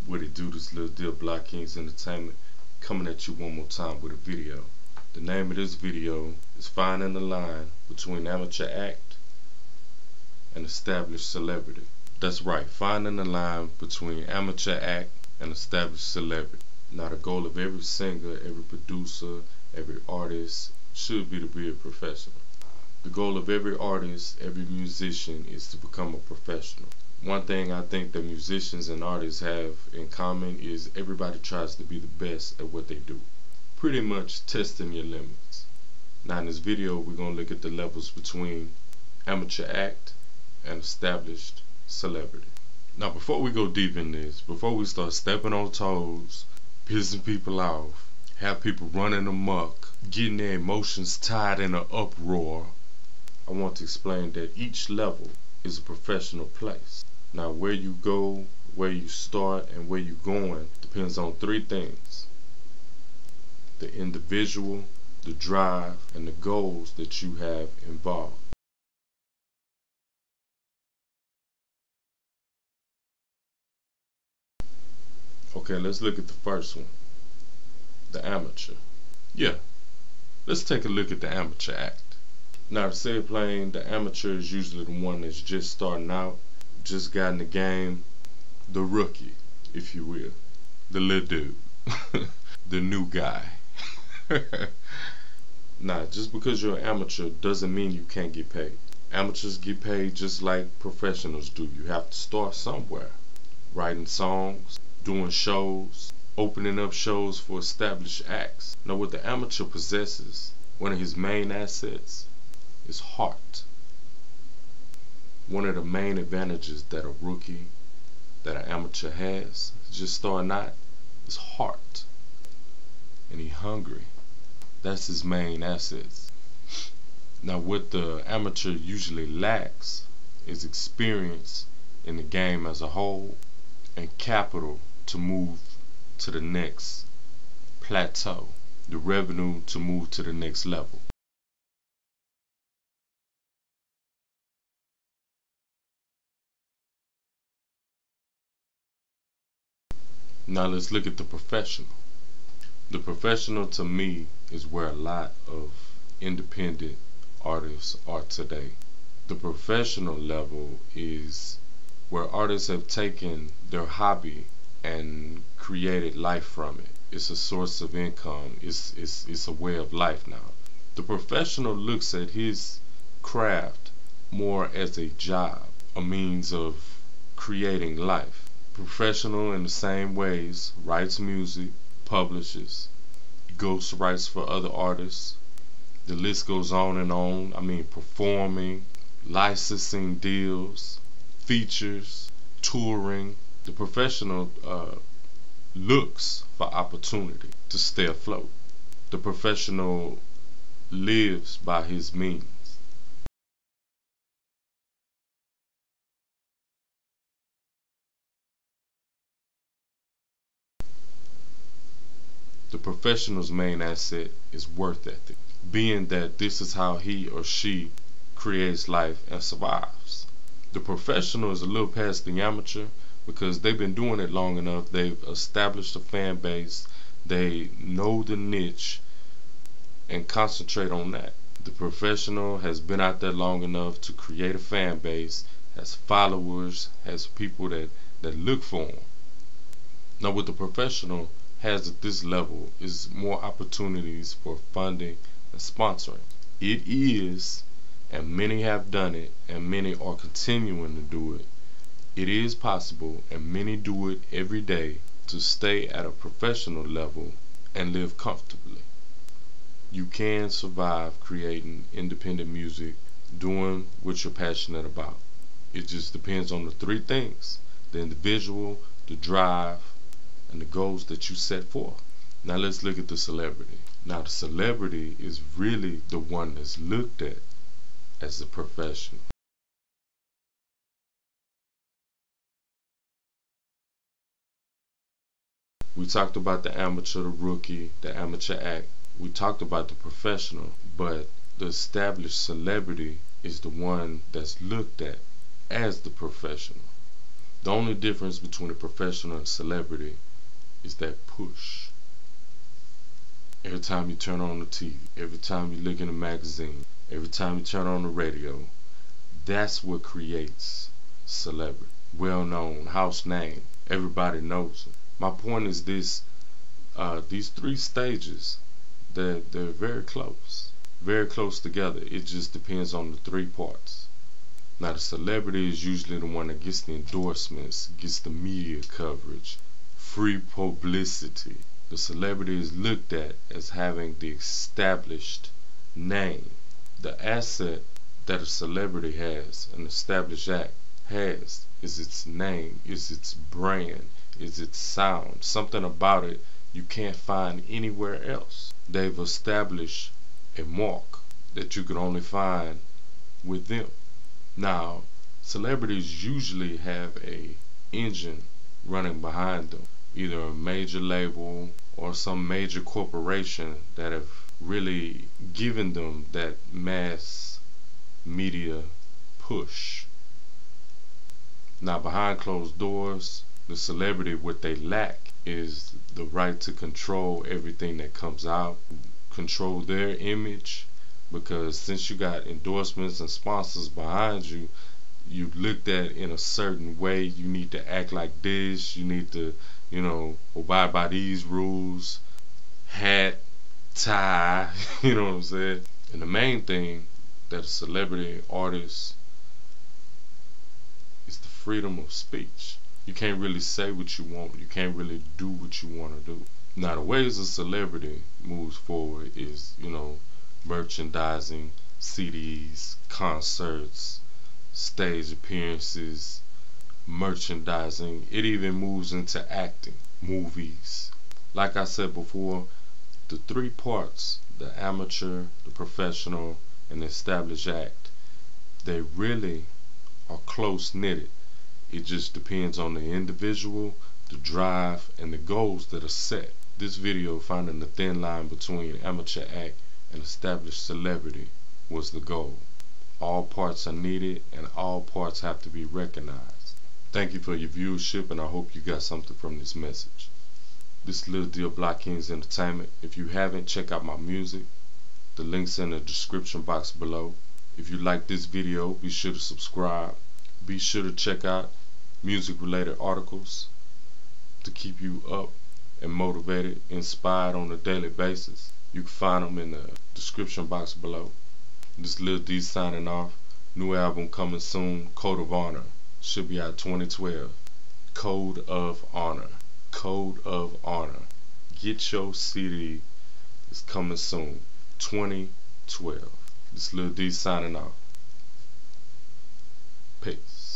What it do, this little deal Blockkingz Entertainment coming at you one more time with a video. The name of this video is Finding the Line Between Amateur Act and Established Celebrity. That's right, finding the line between amateur act and established celebrity. Now the goal of every singer, every producer, every artist should be to be a professional. The goal of every artist, every musician is to become a professional. One thing I think that musicians and artists have in common is everybody tries to be the best at what they do. Pretty much testing your limits. Now in this video we're going to look at the levels between amateur act and established celebrity. Now before we go deep in this, before we start stepping on toes, pissing people off, have people running amok, getting their emotions tied in an uproar, I want to explain that each level is a professional place. Now where you go, where you start, and where you're going depends on three things: the individual, the drive, and the goals that you have involved. Okay, let's look at the first one, the amateur. Yeah, let's take a look at the amateur act. Now to say it plain, the amateur is usually the one that's just starting out, just got in the game, the rookie, if you will, the little dude, the new guy. Now, just because you're an amateur doesn't mean you can't get paid. Amateurs get paid just like professionals do. You have to start somewhere. Writing songs, doing shows, opening up shows for established acts. Now what the amateur possesses, one of his main assets, is heart. One of the main advantages that a rookie, that an amateur has, just starting out, is heart. And he's hungry. That's his main assets. Now what the amateur usually lacks is experience in the game as a whole and capital to move to the next plateau, the revenue to move to the next level. Now let's look at the professional. The professional to me is where a lot of independent artists are today. The professional level is where artists have taken their hobby and created life from it. It's a source of income. It's a way of life now. The professional looks at his craft more as a job, a means of creating life. Professional in the same ways writes music, publishes, ghost writes for other artists. The list goes on and on. I mean, performing, licensing deals, features, touring. The professional looks for opportunity to stay afloat. The professional lives by his means. The professional's main asset is work ethic, being that this is how he or she creates life and survives. The professional is a little past the amateur because they've been doing it long enough. They've established a fan base. They know the niche and concentrate on that. The professional has been out there long enough to create a fan base, has followers, has people that look for him. Now what the professional has at this level is more opportunities for funding and sponsoring. It is, and many have done it, and many are continuing to do it. It is possible, and many do it every day, to stay at a professional level and live comfortably. You can survive creating independent music, doing what you're passionate about. It just depends on the three things: the individual, the drive, and the goals that you set forth. Now let's look at the celebrity. Now the celebrity is really the one that's looked at as a professional. We talked about the amateur, the rookie, the amateur act. We talked about the professional, but the established celebrity is the one that's looked at as the professional. The only difference between a professional and a celebrity is that push. Every time you turn on the TV, every time you look in a magazine, every time you turn on the radio, that's what creates celebrity. Well-known, house name, everybody knows them. My point is this: these three stages, they're very close together. It just depends on the three parts. Now, the celebrity is usually the one that gets the endorsements, gets the media coverage, free publicity. The celebrity is looked at as having the established name. The asset that a celebrity has, an established act has, is its name, is its brand, is its sound. Something about it you can't find anywhere else. They've established a mark that you can only find with them. Now, celebrities usually have a engine running behind them, either a major label or some major corporation that have really given them that mass media push. Now, behind closed doors, the celebrity, what they lack is the right to control everything that comes out, control their image, because since you got endorsements and sponsors behind you, you looked at in a certain way. You need to act like this, you need to, abide by these rules, hat, tie, you know what I'm saying? And the main thing that a celebrity artist is the freedom of speech. You can't really say what you want. You can't really do what you want to do. Now, the ways a celebrity moves forward is, merchandising, CDs, concerts, stage appearances, merchandising. It even moves into acting, movies. Like I said before, the three parts, the amateur, the professional, and the established act, they really are close knitted. It just depends on the individual, the drive, and the goals that are set. This video, finding the thin line between amateur act and established celebrity, was the goal. All parts are needed and all parts have to be recognized. Thank you for your viewership, and I hope you got something from this message. This is Lil Deal, Blockkingz Entertainment. If you haven't, check out my music. The link's in the description box below. If you like this video, be sure to subscribe. Be sure to check out music related articles to keep you up and motivated, inspired on a daily basis. You can find them in the description box below. This Lil D signing off. New album coming soon, Code of Honor. Should be out 2012. Code of Honor. Code of Honor. Get your CD. It's coming soon. 2012. This Lil D signing off. Peace.